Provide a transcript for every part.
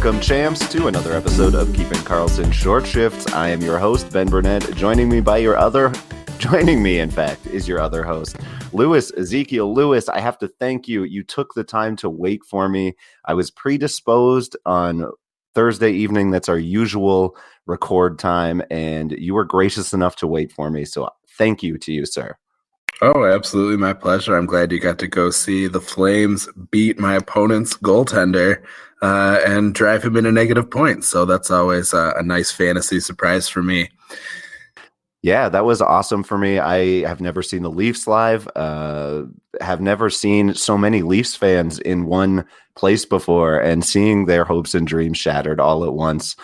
Welcome, champs, to another episode of Keeping Karlsson Short Shifts. I am your host, Ben Burnett. Joining me, in fact, is your other host, Lewis Ezekiel. Lewis, I have to thank you. You took the time to wait for me. I was predisposed on Thursday evening. That's our usual record time, and you were gracious enough to wait for me. So thank you to you, sir. Oh, absolutely. My pleasure. I'm glad you got to go see the Flames beat my opponent's goaltender and drive him into negative points. So that's always a nice fantasy surprise for me. Yeah, that was awesome for me. I have never seen the Leafs live, have never seen so many Leafs fans in one place before, and seeing their hopes and dreams shattered all at once.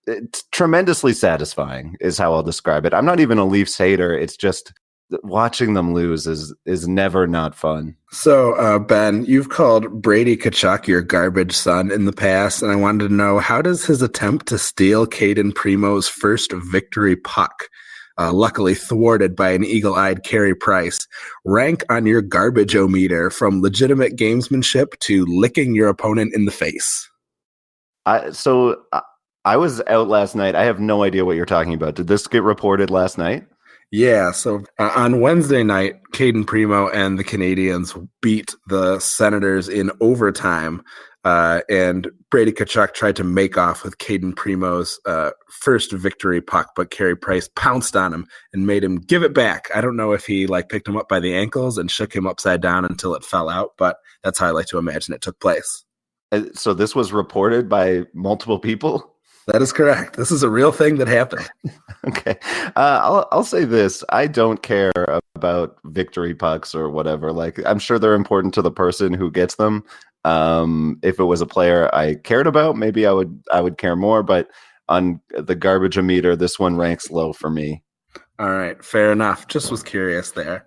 It's tremendously satisfying is how I'll describe it. I'm not even a Leafs hater. It's just watching them lose is never not fun. So, Ben, you've called Brady Tkachuk your garbage son in the past, and I wanted to know, how does his attempt to steal Caden Primo's first victory puck, luckily thwarted by an eagle-eyed Carey Price, rank on your garbage-o-meter from legitimate gamesmanship to licking your opponent in the face? I was out last night. I have no idea what you're talking about. Did this get reported last night? Yeah, so on Wednesday night, Caden Primo and the Canadians beat the Senators in overtime, and Brady Tkachuk tried to make off with Caden Primo's first victory puck, but Carey Price pounced on him and made him give it back. I don't know if he picked him up by the ankles and shook him upside down until it fell out, but that's how I like to imagine it took place. So this was reported by multiple people? That is correct. This is a real thing that happened. Okay. I'll say this. I don't care about victory pucks or whatever. I'm sure they're important to the person who gets them. If it was a player I cared about, maybe I would care more. But on the garbage-o-meter, this one ranks low for me. All right. Fair enough. Just was curious there.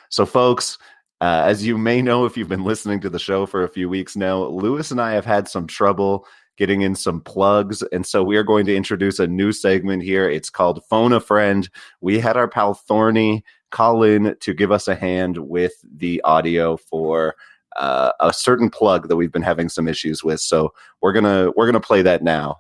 So, folks, as you may know if you've been listening to the show for a few weeks now, Lewis and I have had some trouble getting in some plugs, and so we are going to introduce a new segment here. It's called Phone a Friend. We had our pal Thorny call in to give us a hand with the audio for a certain plug that we've been having some issues with. So we're gonna play that now.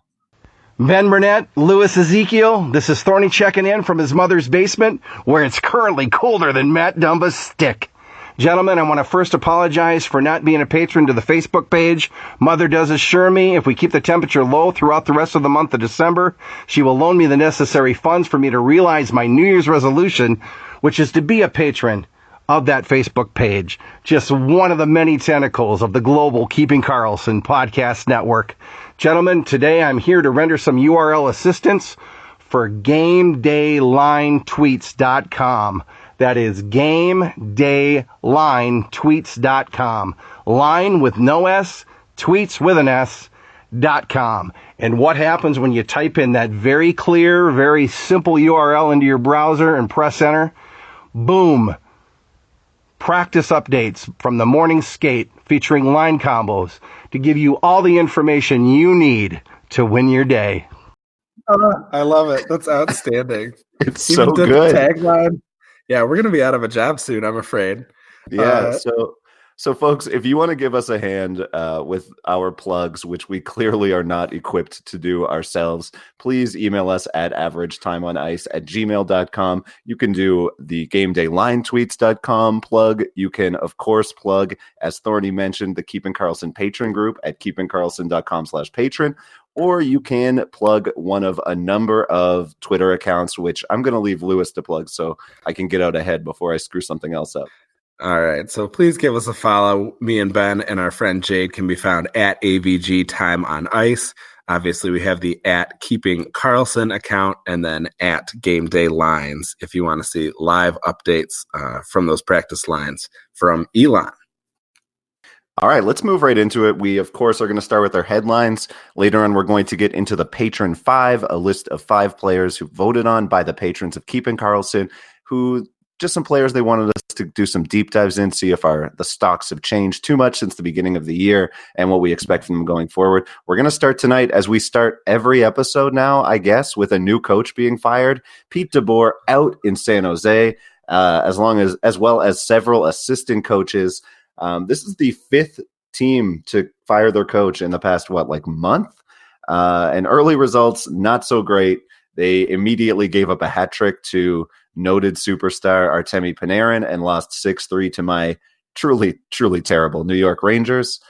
Ben Burnett, Lewis Ezekiel, this is Thorny checking in from his mother's basement, where it's currently colder than Matt Dumba's stick. Gentlemen, I want to first apologize for not being a patron to the Facebook page. Mother does assure me if we keep the temperature low throughout the rest of the month of December, she will loan me the necessary funds for me to realize my New Year's resolution, which is to be a patron of that Facebook page. Just one of the many tentacles of the global Keeping Karlsson podcast network. Gentlemen, today I'm here to render some URL assistance for GameDayLineTweets.com. That is GameDayLineTweets.com. Line with no S, tweets with an S.com. And what happens when you type in that very clear, very simple URL into your browser and press enter? Boom. Practice updates from the morning skate featuring line combos to give you all the information you need to win your day. I love it. That's outstanding. It's so good. Tagline. Yeah, we're going to be out of a job soon, I'm afraid. Yeah, so folks, if you want to give us a hand with our plugs, which we clearly are not equipped to do ourselves, please email us at averagetimeonice@gmail.com. You can do the GameDayLineTweets.com plug. You can, of course, plug, as Thorny mentioned, the Keeping Karlsson patron group at keepingkarlsson.com/patron. Or you can plug one of a number of Twitter accounts, which I'm going to leave Lewis to plug so I can get out ahead before I screw something else up. All right. So please give us a follow. Me and Ben and our friend Jade can be found at AVG Time on Ice. Obviously, we have the at Keeping Karlsson account and then at Game Day Lines if you want to see live updates from those practice lines from Elon. All right, let's move right into it. We, of course, are going to start with our headlines. Later on, we're going to get into the Patron 5, a list of 5 players who voted on by the patrons of Keeping Karlsson, who just some players they wanted us to do some deep dives in, see if the stocks have changed too much since the beginning of the year and what we expect from them going forward. We're going to start tonight, as we start every episode now, I guess, with a new coach being fired. Pete DeBoer out in San Jose, as well as several assistant coaches. This is the 5th team to fire their coach in the past, month? And early results, not so great. They immediately gave up a hat trick to noted superstar Artemi Panarin and lost 6-3 to my truly, truly terrible New York Rangers.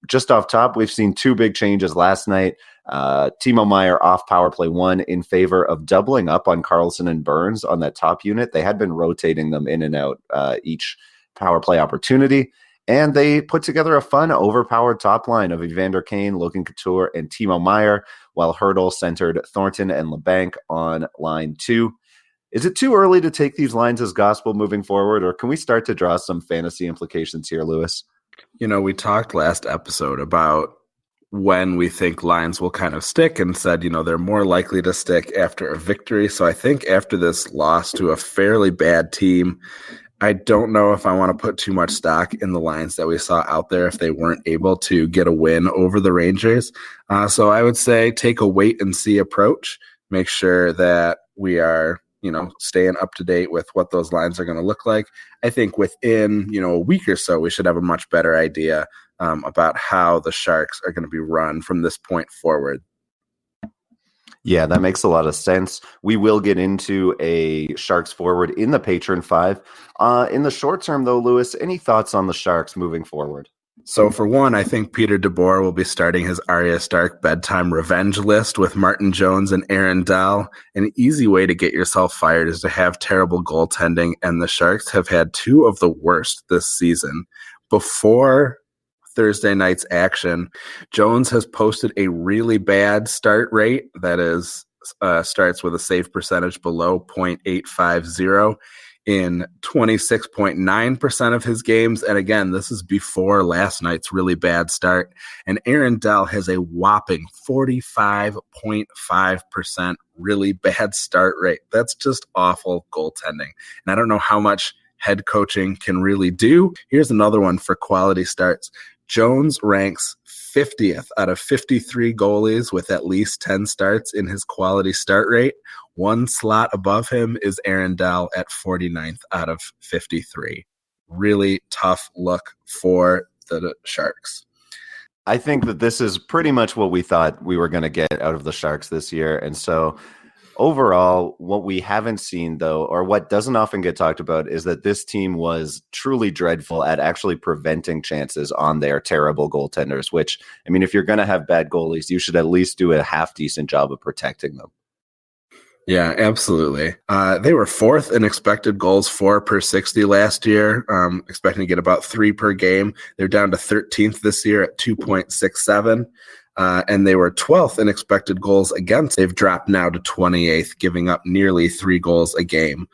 Just off top, we've seen two big changes last night. Timo Meier off power play 1 in favor of doubling up on Karlsson and Burns on that top unit. They had been rotating them in and out each power play opportunity. And they put together a fun, overpowered top line of Evander Kane, Logan Couture, and Timo Meier, while Hertl centered Thornton and LeBanc on line 2. Is it too early to take these lines as gospel moving forward, or can we start to draw some fantasy implications here, Lewis? We talked last episode about when we think lines will kind of stick and said, they're more likely to stick after a victory. So I think after this loss to a fairly bad team, I don't know if I want to put too much stock in the lines that we saw out there if they weren't able to get a win over the Rangers. So I would say take a wait and see approach. Make sure that we are, staying up to date with what those lines are going to look like. I think within, a week or so, we should have a much better idea about how the Sharks are going to be run from this point forward. Yeah, that makes a lot of sense. We will get into a Sharks forward in the Patron 5. In the short term, though, Lewis, any thoughts on the Sharks moving forward? So for one, I think Peter DeBoer will be starting his Arya Stark bedtime revenge list with Martin Jones and Aaron Dell. An easy way to get yourself fired is to have terrible goaltending, and the Sharks have had 2 of the worst this season. Before Thursday night's action, Jones has posted a really bad start rate that is starts with a save percentage below .850 in 26.9% of his games. And again, this is before last night's really bad start. And Aaron Dell has a whopping 45.5% really bad start rate. That's just awful goaltending. And I don't know how much head coaching can really do. Here's another one for quality starts. Jones ranks 50th out of 53 goalies with at least 10 starts in his quality start rate. One slot above him is Aaron Dell at 49th out of 53. Really tough look for the Sharks. I think that this is pretty much what we thought we were going to get out of the Sharks this year. And so overall, what we haven't seen, though, or what doesn't often get talked about, is that this team was truly dreadful at actually preventing chances on their terrible goaltenders, which, I mean, if you're going to have bad goalies, you should at least do a half-decent job of protecting them. Yeah, absolutely. They were 4th in expected goals for per 60 last year, expecting to get about 3 per game. They're down to 13th this year at 2.67. And they were 12th in expected goals against. They've dropped now to 28th, giving up nearly 3 goals a game.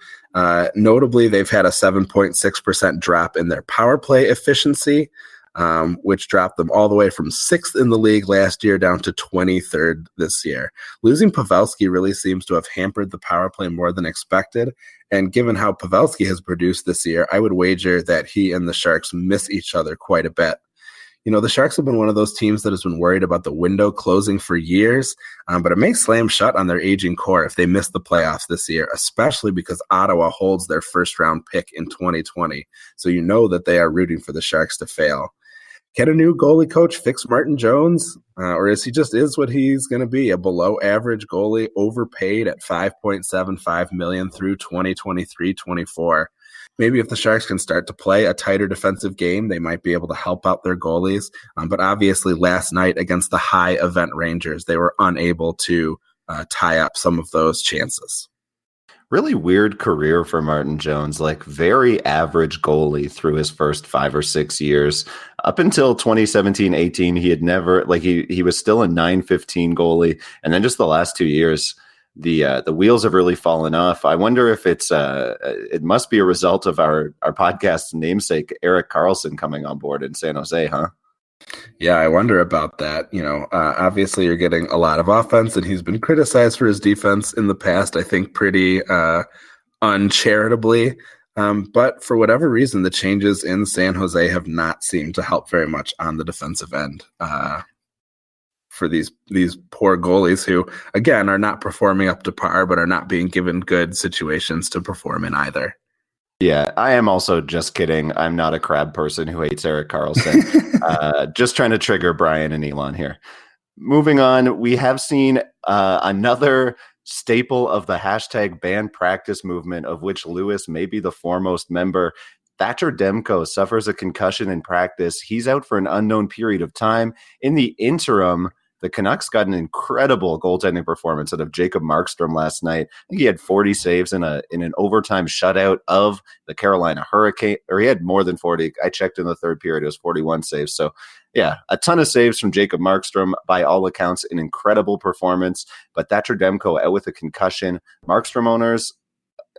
Notably, they've had a 7.6% drop in their power play efficiency, which dropped them all the way from 6th in the league last year down to 23rd this year. Losing Pavelski really seems to have hampered the power play more than expected. And given how Pavelski has produced this year, I would wager that he and the Sharks miss each other quite a bit. The Sharks have been one of those teams that has been worried about the window closing for years, but it may slam shut on their aging core if they miss the playoffs this year, especially because Ottawa holds their first-round pick in 2020. So you know that they are rooting for the Sharks to fail. Can a new goalie coach fix Martin Jones, or is he just what he's going to be, a below-average goalie, overpaid at $5.75 million through 2023-24? Maybe if the Sharks can start to play a tighter defensive game, they might be able to help out their goalies. But obviously last night against the high-event Rangers, they were unable to tie up some of those chances. Really weird career for Martin Jones, like very average goalie through his first 5 or 6 years. Up until 2017-18, he had never, he was still a .915 goalie. And then just the last 2 years, the wheels have really fallen off. I wonder if it must be a result of our podcast's namesake, Erik Karlsson, coming on board in San Jose, huh? Yeah, I wonder about that. Obviously you're getting a lot of offense, and he's been criticized for his defense in the past, I think pretty uncharitably. But for whatever reason, the changes in San Jose have not seemed to help very much on the defensive end for these poor goalies who, again, are not performing up to par, but are not being given good situations to perform in either. Yeah, I am also just kidding. I'm not a crab person who hates Erik Karlsson. Just trying to trigger Brian and Elon here. Moving on, we have seen another staple of the hashtag banned practice movement, of which Lewis may be the foremost member. Thatcher Demko suffers a concussion in practice. He's out for an unknown period of time. In the interim, the Canucks got an incredible goaltending performance out of Jacob Markstrom last night. I think he had 40 saves in an overtime shutout of the Carolina Hurricane, or he had more than 40. I checked in the third period, it was 41 saves. So yeah, a ton of saves from Jacob Markstrom. By all accounts, an incredible performance. But Thatcher Demko out with a concussion. Markstrom owners,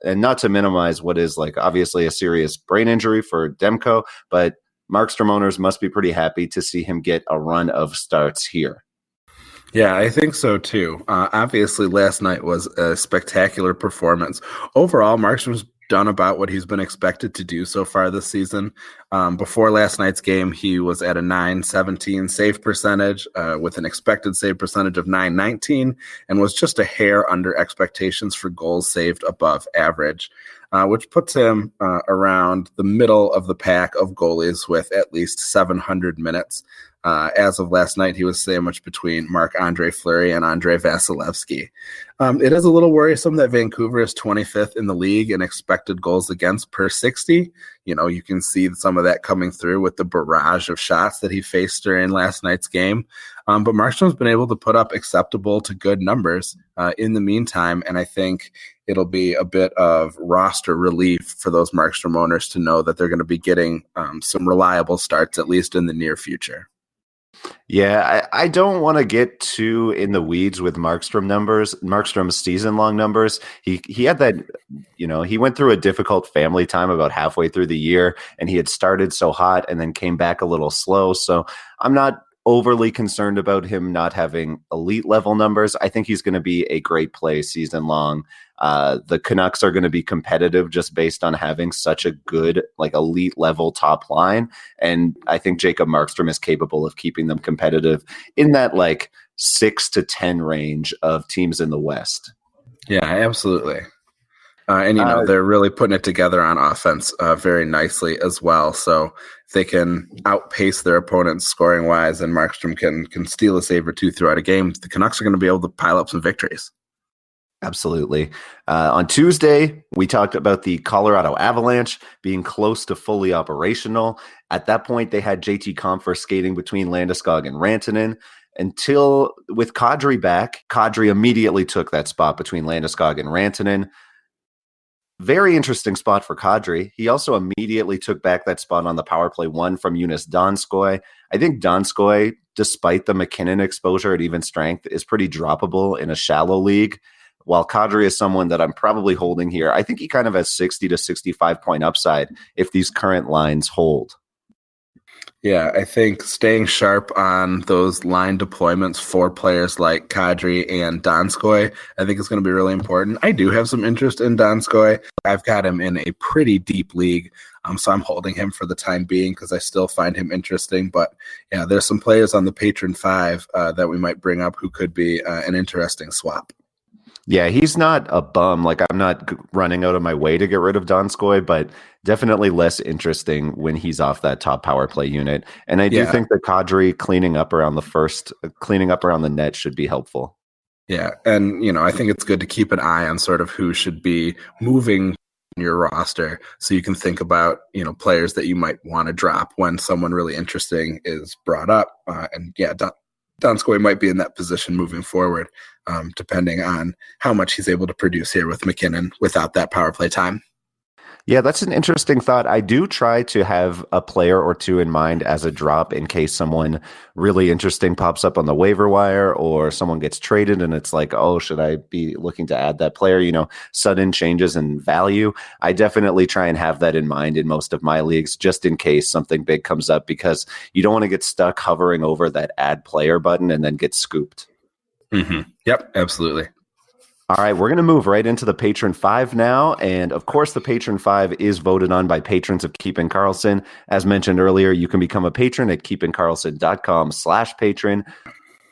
and not to minimize what is like obviously a serious brain injury for Demko, but Markstrom owners must be pretty happy to see him get a run of starts here. Yeah, I think so too. Obviously, last night was a spectacular performance. Overall, Markstrom's done about what he's been expected to do so far this season. Before last night's game, he was at a .917 save percentage with an expected save percentage of .919 and was just a hair under expectations for goals saved above average, which puts him around the middle of the pack of goalies with at least 700 minutes. As of last night, he was sandwiched between Marc-Andre Fleury and Andrei Vasilevsky. It is a little worrisome that Vancouver is 25th in the league in expected goals against per 60. You know, you can see some of that coming through with the barrage of shots that he faced during last night's game. But Markstrom's been able to put up acceptable to good numbers in the meantime, and I think it'll be a bit of roster relief for those Markstrom owners to know that they're going to be getting some reliable starts, at least in the near future. Yeah, I don't want to get too in the weeds with Markstrom's season-long numbers. He had that, he went through a difficult family time about halfway through the year, and he had started so hot and then came back a little slow. So I'm not overly concerned about him not having elite level numbers. I think he's going to be a great play season long. The Canucks are going to be competitive just based on having such a good, like, elite level top line. And I think Jacob Markstrom is capable of keeping them competitive in that like 6 to 10 range of teams in the West. Yeah, absolutely. And they're really putting it together on offense very nicely as well. So if they can outpace their opponents scoring wise, and Markstrom can steal a save or two throughout a game, the Canucks are going to be able to pile up some victories. Absolutely. On Tuesday, we talked about the Colorado Avalanche being close to fully operational. At that point, they had JT Compher skating between Landeskog and Rantanen. Until with Kadri back, Kadri immediately took that spot between Landeskog and Rantanen. Very interesting spot for Kadri. He also immediately took back that spot on the power play 1 from Joonas Donskoi. I think Donskoi, despite the McKinnon exposure at even strength, is pretty droppable in a shallow league. While Kadri is someone that I'm probably holding here, I think he kind of has 60 to 65 point upside if these current lines hold. Yeah, I think staying sharp on those line deployments for players like Kadri and Donskoi, I think is going to be really important. I do have some interest in Donskoi. I've got him in a pretty deep league, so I'm holding him for the time being because I still find him interesting. But yeah, there's some players on the Patron 5 that we might bring up who could be an interesting swap. Yeah, he's not a bum. Like, I'm not running out of my way to get rid of Donskoi, but definitely less interesting when he's off that top power play unit. And I do think that Kadri cleaning up around the net should be helpful. Yeah, and I think it's good to keep an eye on sort of who should be moving your roster, so you can think about players that you might want to drop when someone really interesting is brought up. Donskoi might be in that position moving forward, depending on how much he's able to produce here with McKinnon without that power play time. Yeah, that's an interesting thought. I do try to have a player or two in mind as a drop in case someone really interesting pops up on the waiver wire or someone gets traded and it's like, oh, should I be looking to add that player? Sudden changes in value. I definitely try and have that in mind in most of my leagues just in case something big comes up, because you don't want to get stuck hovering over that add player button and then get scooped. Mm-hmm. Yep, absolutely. All right, we're going to move right into the Patron 5 now. And of course, the Patron 5 is voted on by patrons of Keeping Karlsson. As mentioned earlier, you can become a patron at keepingkarlsson.com/patron.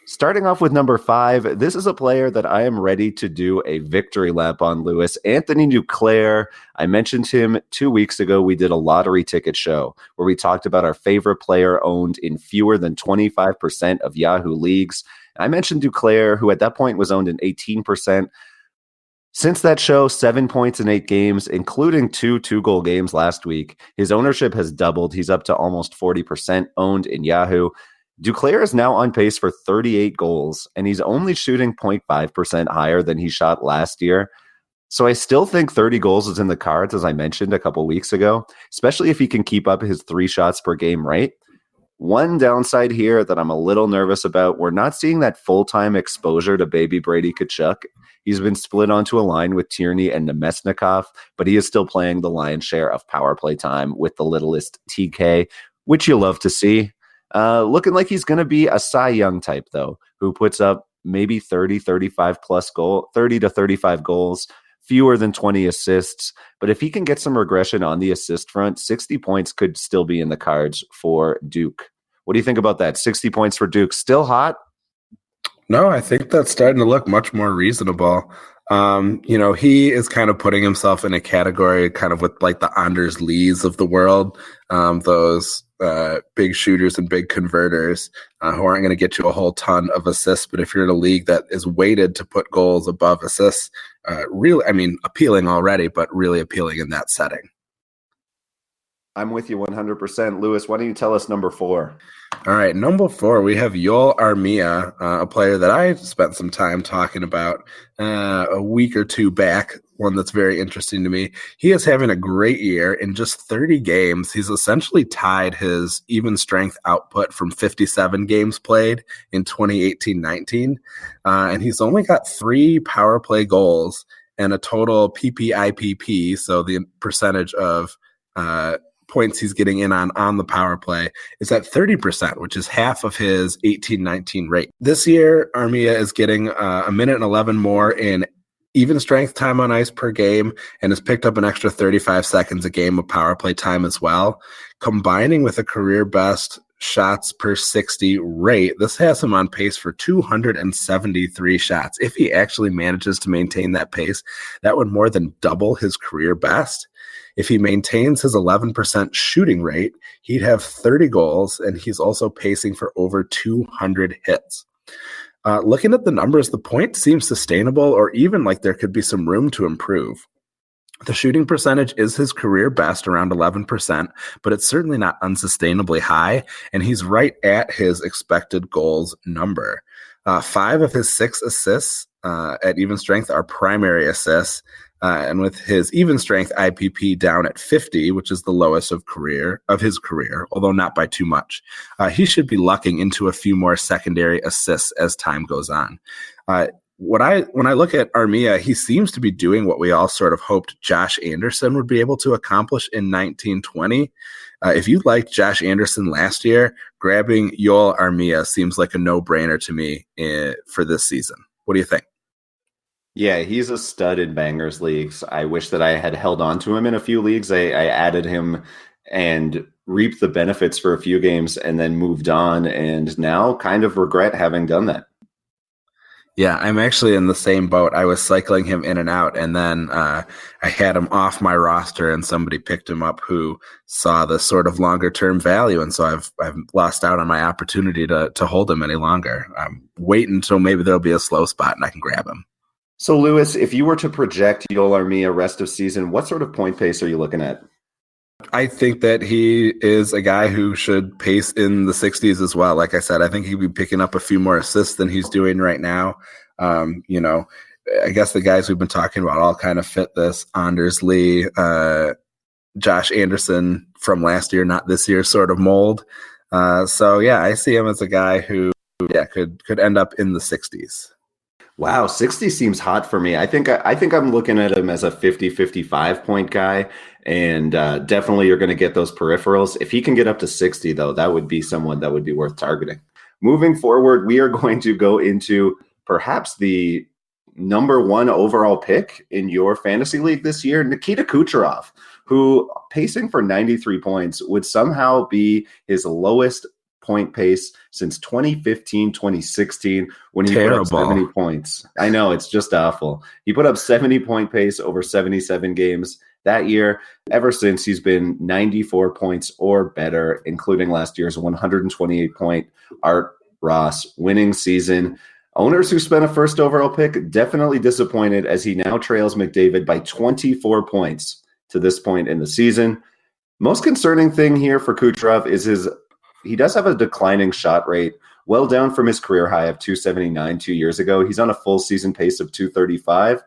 Starting off with number 5, this is a player that I am ready to do a victory lap on, Lewis. Anthony Duclair. I mentioned him 2 weeks ago. We did a lottery ticket show where we talked about our favorite player owned in fewer than 25% of Yahoo leagues. I mentioned Duclair, who at that point was owned in 18%. Since that show, 7 points in 8 games, including 2 2-goal games last week. His ownership has doubled. He's up to almost 40% owned in Yahoo. Duclair is now on pace for 38 goals, and he's only shooting 0.5% higher than he shot last year. So I still think 30 goals is in the cards, as I mentioned a couple weeks ago, especially if he can keep up his 3 shots per game rate. One downside here that I'm a little nervous about, we're not seeing that full-time exposure to baby Brady Tkachuk. He's been split onto a line with Tierney and Nemesnikov, but he is still playing the lion's share of power play time with the littlest TK, which you love to see. Looking like he's going to be a Cy Young type, though, who puts up maybe 30 to 35 goals, fewer than 20 assists. But if he can get some regression on the assist front, 60 points could still be in the cards for Duke. What do you think about that? 60 points for Duke, still hot? No, I think that's starting to look much more reasonable. He is kind of putting himself in a category kind of with like the Anders Lees of the world, those big shooters and big converters who aren't going to get you a whole ton of assists. But if you're in a league that is weighted to put goals above assists, appealing already, but really appealing in that setting. I'm with you 100%. Lewis, why don't you tell us number 4? All right, number 4, we have Yoel Armia, a player that I spent some time talking about a week or two back, one that's very interesting to me. He is having a great year. In just 30 games, he's essentially tied his even strength output from 57 games played in 2018-19, and he's only got 3 power play goals and a total PPIPP, so the percentage of points he's getting in on the power play is at 30%, which is half of his 18-19 rate. This year, Armia is getting a minute and 11 more in even strength time on ice per game and has picked up an extra 35 seconds a game of power play time as well. Combining with a career best shots per 60 rate, this has him on pace for 273 shots. If he actually manages to maintain that pace, that would more than double his career best. If he maintains his 11% shooting rate, he'd have 30 goals, and he's also pacing for over 200 hits. Looking at the numbers, the point seems sustainable, or even like there could be some room to improve. The shooting percentage is his career best, around 11%, but it's certainly not unsustainably high, and he's right at his expected goals number. 5 of his 6 assists at even strength are primary assists, and with his even strength IPP down at 50, which is the lowest of his career, although not by too much, he should be lucking into a few more secondary assists as time goes on. When I look at Armia, he seems to be doing what we all sort of hoped Josh Anderson would be able to accomplish in 1920. If you liked Josh Anderson last year, grabbing Yoel Armia seems like a no-brainer to me for this season. What do you think? Yeah, he's a stud in bangers leagues. I wish that I had held on to him in a few leagues. I added him and reaped the benefits for a few games and then moved on, and now kind of regret having done that. Yeah, I'm actually in the same boat. I was cycling him in and out, and then I had him off my roster, and somebody picked him up who saw the sort of longer-term value, and so I've lost out on my opportunity to hold him any longer. I'm waiting until maybe there'll be a slow spot and I can grab him. So, Lewis, if you were to project Yoel Armia rest of season, what sort of point pace are you looking at? I think that he is a guy who should pace in the 60s as well. Like I said, I think he'd be picking up a few more assists than he's doing right now. I guess the guys we've been talking about all kind of fit this Anders Lee, Josh Anderson from last year, not this year sort of mold. I see him as a guy who could end up in the 60s. Wow, 60 seems hot for me. I think I'm looking at him as a 50-55 point guy, and definitely you're going to get those peripherals. If he can get up to 60, though, that would be someone that would be worth targeting. Moving forward, we are going to go into perhaps the number 1 overall pick in your fantasy league this year, Nikita Kucherov, who pacing for 93 points would somehow be his lowest point pace since 2015, 2016, when he Terrible. put up 70 points. I know, it's just awful. He put up 70-point pace over 77 games that year. Ever since, he's been 94 points or better, including last year's 128-point Art Ross winning season. Owners who spent a first overall pick definitely disappointed, as he now trails McDavid by 24 points to this point in the season. Most concerning thing here for Kucherov is he does have a declining shot rate, well down from his career high of 279 2 years ago. He's on a full season pace of 235.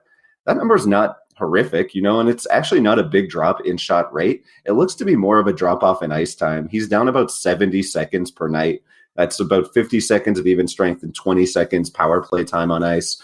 That number is not horrific, and it's actually not a big drop in shot rate. It looks to be more of a drop off in ice time. He's down about 70 seconds per night. That's about 50 seconds of even strength and 20 seconds power play time on ice.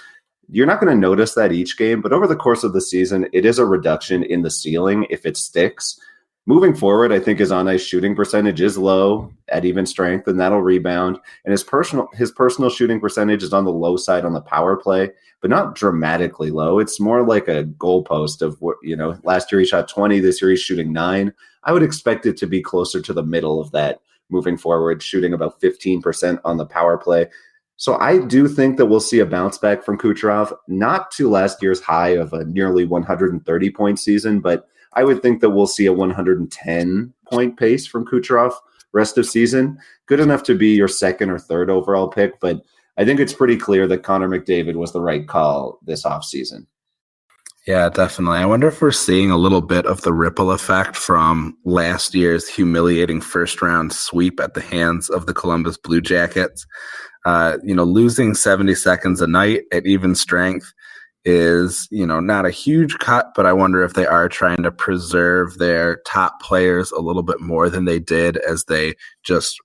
You're not going to notice that each game, but over the course of the season, it is a reduction in the ceiling if it sticks. Moving forward, I think his on-ice shooting percentage is low at even strength, and that'll rebound. And his personal shooting percentage is on the low side on the power play, but not dramatically low. It's more like a goalpost of what, last year he shot 20, this year he's shooting 9. I would expect it to be closer to the middle of that moving forward, shooting about 15% on the power play. So I do think that we'll see a bounce back from Kucherov, not to last year's high of a nearly 130-point season, but I would think that we'll see a 110-point pace from Kucherov rest of season. Good enough to be your second or third overall pick, but I think it's pretty clear that Connor McDavid was the right call this offseason. Yeah, definitely. I wonder if we're seeing a little bit of the ripple effect from last year's humiliating first-round sweep at the hands of the Columbus Blue Jackets. Losing 70 seconds a night at even strength is, not a huge cut, but I wonder if they are trying to preserve their top players a little bit more than they did as they just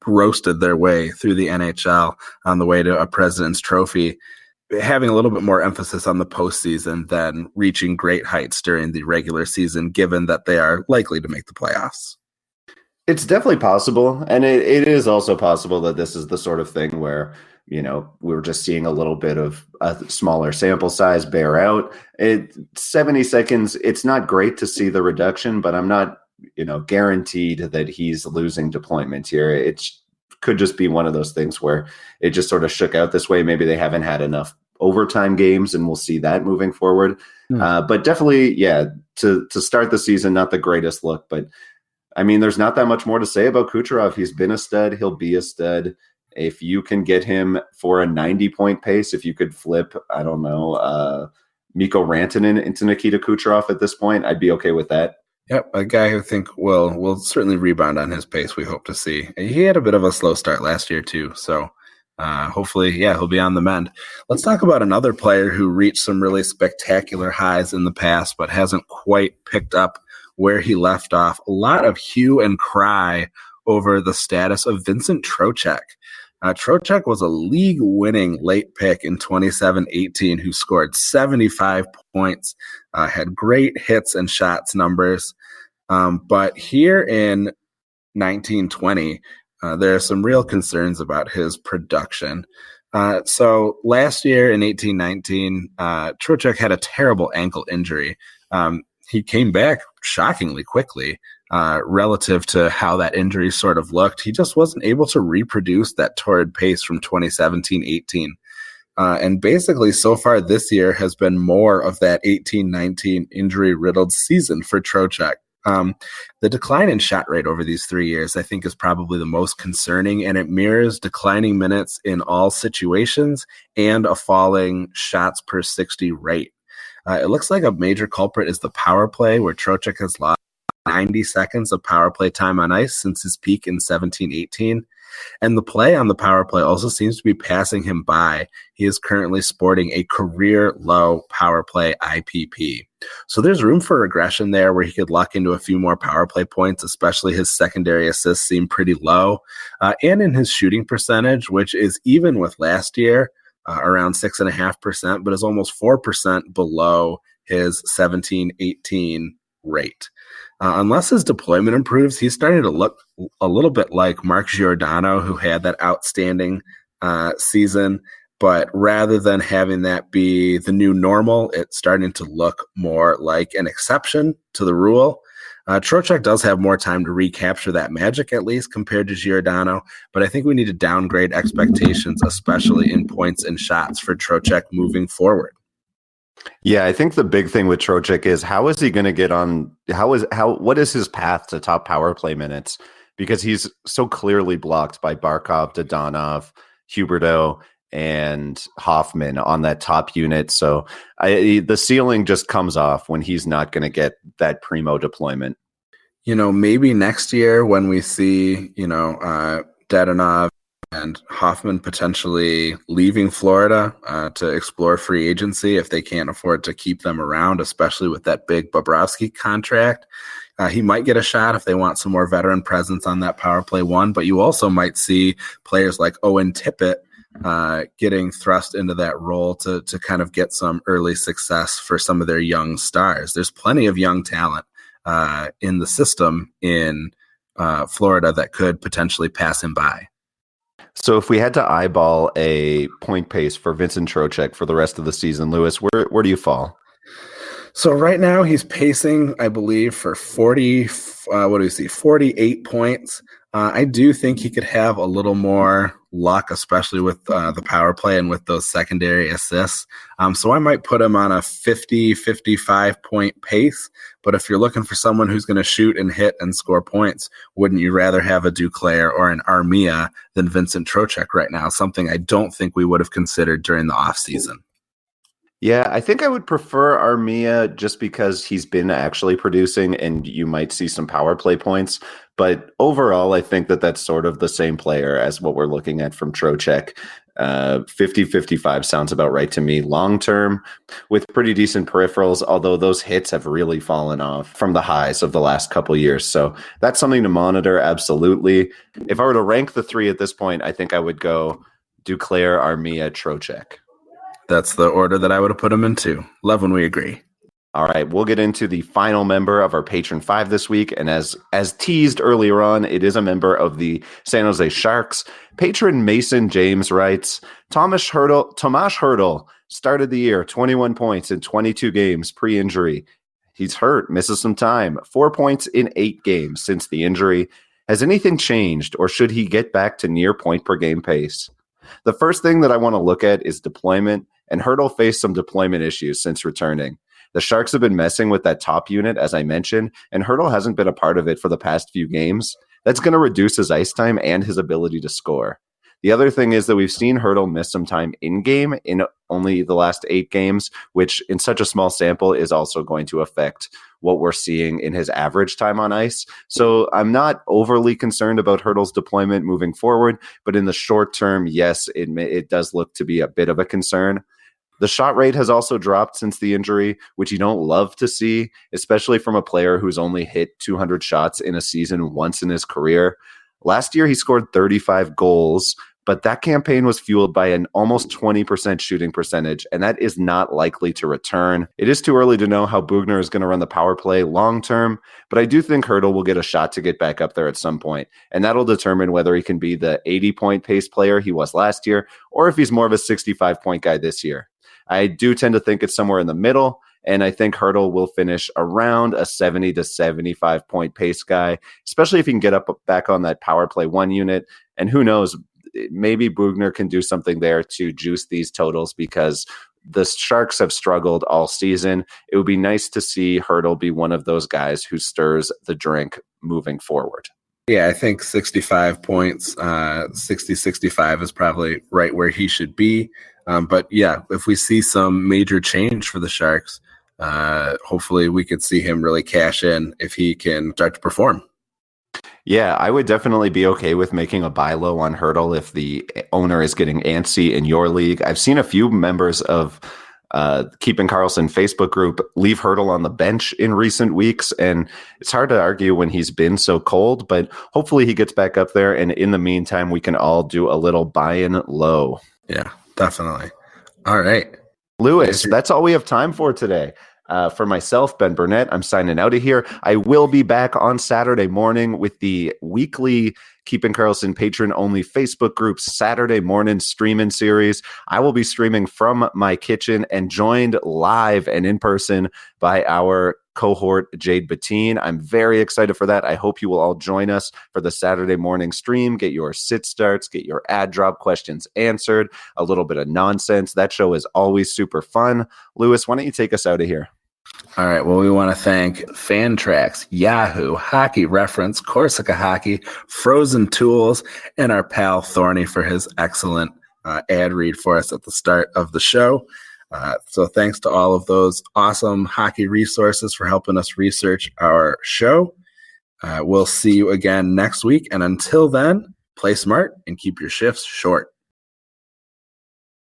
roasted their way through the NHL on the way to a President's Trophy, having a little bit more emphasis on the postseason than reaching great heights during the regular season, given that they are likely to make the playoffs. It's definitely possible, and it is also possible that this is the sort of thing where we're just seeing a little bit of a smaller sample size bear out. 70 seconds, it's not great to see the reduction, but I'm not, guaranteed that he's losing deployment here. It could just be one of those things where it just sort of shook out this way. Maybe they haven't had enough overtime games, and we'll see that moving forward. But definitely, to start the season, not the greatest look, but I mean, there's not that much more to say about Kucherov. He's been a stud. He'll be a stud. If you can get him for a 90-point pace, if you could flip, I don't know, Mikko Rantanen into Nikita Kucherov at this point, I'd be okay with that. Yep, a guy who I think will certainly rebound on his pace, we hope to see. He had a bit of a slow start last year too, so hopefully, he'll be on the mend. Let's talk about another player who reached some really spectacular highs in the past, but hasn't quite picked up where he left off. A lot of hue and cry over the status of Vincent Trocheck. Trocheck was a league-winning late pick in 27-18 who scored 75 points, had great hits and shots numbers. But here in 1920, there are some real concerns about his production. So last year in 18-19, Trocheck had a terrible ankle injury. He came back shockingly quickly relative to how that injury sort of looked. He just wasn't able to reproduce that torrid pace from 2017-18. And basically, so far this year has been more of that 18-19 injury-riddled season for Trocheck. The decline in shot rate over these 3 years, I think, is probably the most concerning, and it mirrors declining minutes in all situations and a falling shots per 60 rate. It looks like a major culprit is the power play, where Trocheck has lost 90 seconds of power play time on ice since his peak in 17-18. And the play on the power play also seems to be passing him by. He is currently sporting a career-low power play IPP. So there's room for regression there where he could luck into a few more power play points, especially his secondary assists seem pretty low. And in his shooting percentage, which is even with last year, around 6.5%, but is almost 4% below his 17-18 rate. Unless his deployment improves, he's starting to look a little bit like Mark Giordano, who had that outstanding season. But rather than having that be the new normal, it's starting to look more like an exception to the rule. Trocheck does have more time to recapture that magic, at least compared to Giordano, but I think we need to downgrade expectations, especially in points and shots for Trocheck moving forward. Yeah, I think the big thing with Trocheck is how is he going to get on? What is his path to top power play minutes? Because he's so clearly blocked by Barkov, Dodonov, Huberdeau, and Hoffman on that top unit. So the ceiling just comes off when he's not going to get that primo deployment. Maybe next year when we see, Dadonov and Hoffman potentially leaving Florida to explore free agency if they can't afford to keep them around, especially with that big Bobrovsky contract. He might get a shot if they want some more veteran presence on that power play one, but you also might see players like Owen Tippett getting thrust into that role to kind of get some early success for some of their young stars. There's plenty of young talent in the system in Florida that could potentially pass him by. So if we had to eyeball a point pace for Vincent Trocheck for the rest of the season, Lewis, where do you fall? So right now he's pacing, I believe, for 48 points. I do think he could have a little more luck, especially with the power play and with those secondary assists. So I might put him on a 55 point pace. But if you're looking for someone who's going to shoot and hit and score points, wouldn't you rather have a Duclair or an Armia than Vincent Trocheck right now? Something I don't think we would have considered during the offseason. Yeah, I think I would prefer Armia just because he's been actually producing and you might see some power play points. But overall, I think that that's sort of the same player as what we're looking at from Trocheck. 50-55 sounds about right to me long term with pretty decent peripherals, although those hits have really fallen off from the highs of the last couple years. So that's something to monitor, absolutely. If I were to rank the three at this point, I think I would go Duclair, Armia, Trocheck. That's the order that I would have put him into. Love when we agree. All right, we'll get into the final member of our Patron 5 this week. And as teased earlier on, it is a member of the San Jose Sharks. Patron Mason James writes, Tomas Hertl started the year 21 points in 22 games pre-injury. He's hurt, misses some time. 4 points in 8 games since the injury. Has anything changed, or should he get back to near point per game pace? The first thing that I want to look at is deployment, and Hertl faced some deployment issues since returning. The Sharks have been messing with that top unit, as I mentioned, and Hertl hasn't been a part of it for the past few games. That's going to reduce his ice time and his ability to score. The other thing is that we've seen Hertl miss some time in-game in only the last 8 games, which in such a small sample is also going to affect what we're seeing in his average time on ice. So I'm not overly concerned about Hertl's deployment moving forward, but in the short term, yes, it does look to be a bit of a concern. The shot rate has also dropped since the injury, which you don't love to see, especially from a player who's only hit 200 shots in a season once in his career. Last year, he scored 35 goals, but that campaign was fueled by an almost 20% shooting percentage, and that is not likely to return. It is too early to know how Bugner is going to run the power play long term, but I do think Hertl will get a shot to get back up there at some point, and that'll determine whether he can be the 80-point pace player he was last year, or if he's more of a 65-point guy this year. I do tend to think it's somewhere in the middle, and I think Hertl will finish around a 70 to 75 point pace guy, especially if he can get up back on that power play 1 unit. And who knows, maybe Bugner can do something there to juice these totals because the Sharks have struggled all season. It would be nice to see Hertl be one of those guys who stirs the drink moving forward. Yeah, I think 65 points, 65 is probably right where he should be. But yeah, if we see some major change for the Sharks, hopefully we could see him really cash in if he can start to perform. Yeah, I would definitely be okay with making a buy low on Hertl if the owner is getting antsy in your league. I've seen a few members of Keeping Karlsson Facebook group leave Hertl on the bench in recent weeks, and it's hard to argue when he's been so cold, but hopefully he gets back up there, and in the meantime, we can all do a little buy-in low. Yeah, definitely. All right. Lewis, that's all we have time for today. For myself, Ben Burnett, I'm signing out of here. I will be back on Saturday morning with the weekly Keeping Karlsson patron-only Facebook group Saturday morning streaming series. I will be streaming from my kitchen and joined live and in person by our cohort, Jade Bettine. I'm very excited for that. I hope you will all join us for the Saturday morning stream. Get your sit starts, get your ad drop questions answered, a little bit of nonsense. That show is always super fun. Lewis, why don't you take us out of here? All right. Well, we want to thank Fantrax, Yahoo, Hockey Reference, Corsica Hockey, Frozen Tools, and our pal Thorny for his excellent ad read for us at the start of the show. So thanks to all of those awesome hockey resources for helping us research our show. We'll see you again next week. And until then, play smart and keep your shifts short.